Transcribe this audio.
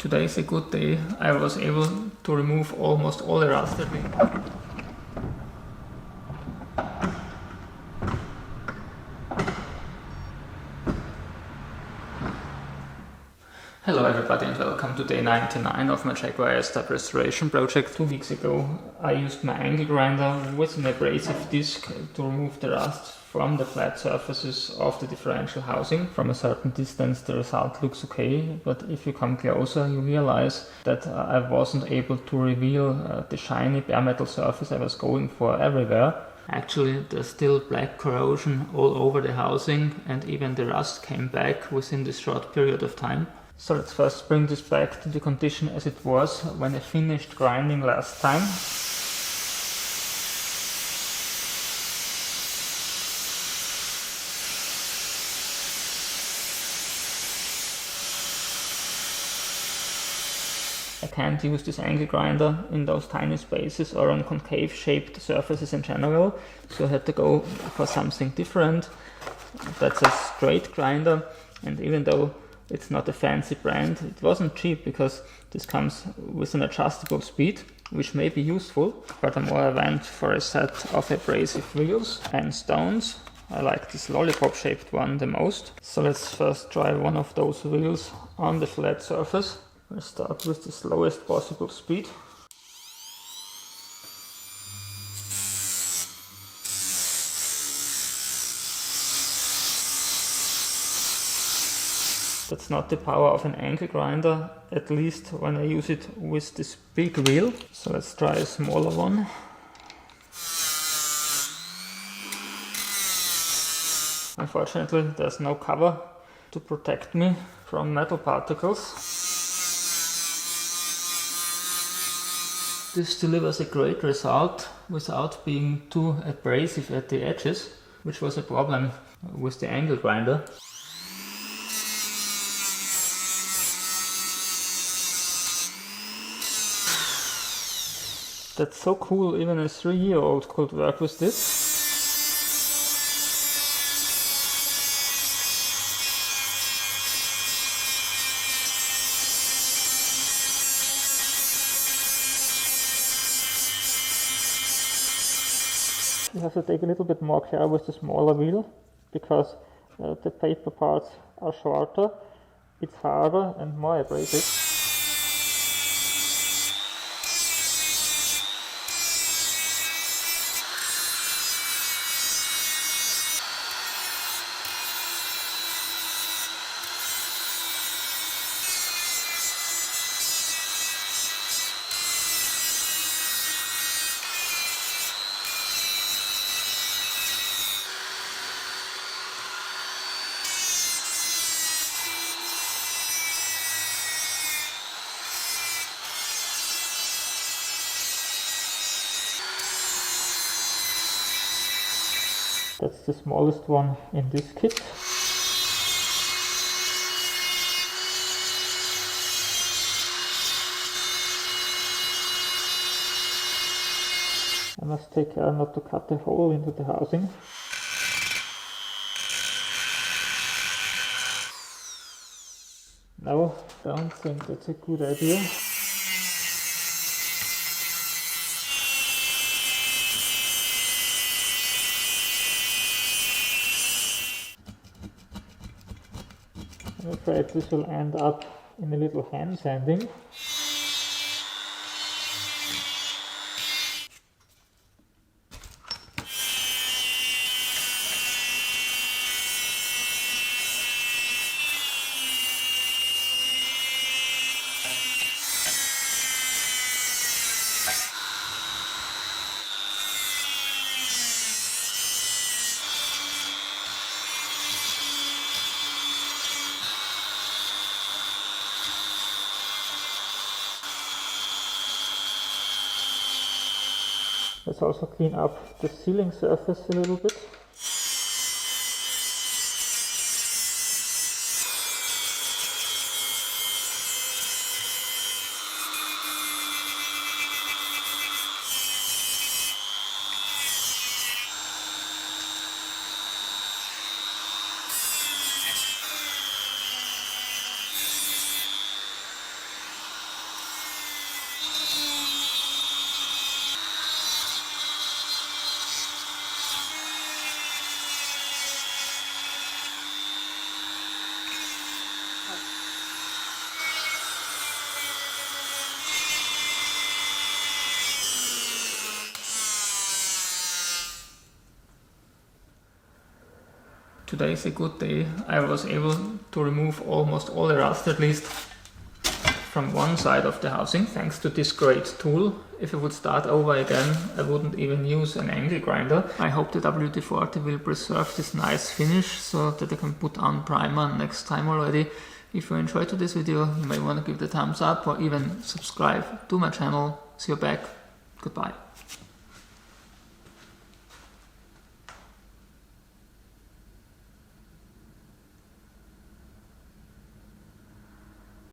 Today is a good day. I was able to remove almost all the rust at me. Hello everybody and welcome to day 99 of my Jaguar stub restoration project. 2 weeks ago I used my angle grinder with an abrasive disc to remove the rust from the flat surfaces of the differential housing. From a certain distance the result looks okay, but if you come closer you realize that I wasn't able to reveal the shiny bare metal surface I was going for everywhere. Actually, there's still black corrosion all over the housing, and even the rust came back within this short period of time. So let's first bring this back to the condition as it was when I finished grinding last time. I can't use this angle grinder in those tiny spaces or on concave shaped surfaces in general, so I had to go for something different. That's a straight grinder, and even though it's not a fancy brand, it wasn't cheap because this comes with an adjustable speed, which may be useful. Furthermore, I went for a set of abrasive wheels and stones. I like this lollipop shaped one the most. So let's first try one of those wheels on the flat surface. I'll start with the slowest possible speed. That's not the power of an angle grinder, at least when I use it with this big wheel. So let's try a smaller one. Unfortunately, there's no cover to protect me from metal particles. This delivers a great result without being too abrasive at the edges, which was a problem with the angle grinder. That's so cool, even a 3-year-old could work with this. You have to take a little bit more care with the smaller wheel, because the paper parts are shorter, it's harder and more abrasive. That's the smallest one in this kit. I must take care not to cut a hole into the housing. No, don't think that's a good idea. I'm afraid this will end up in a little hand sanding. Let's also clean up the ceiling surface a little bit. today is a good day. I was able to remove almost all the rust, at least from one side of the housing, thanks to this great tool. If I would start over again, I wouldn't even use an angle grinder. I hope the WD-40 will preserve this nice finish so that I can put on primer next time already. If you enjoyed this video, you may want to give it a thumbs up or even subscribe to my channel. See you back. Goodbye.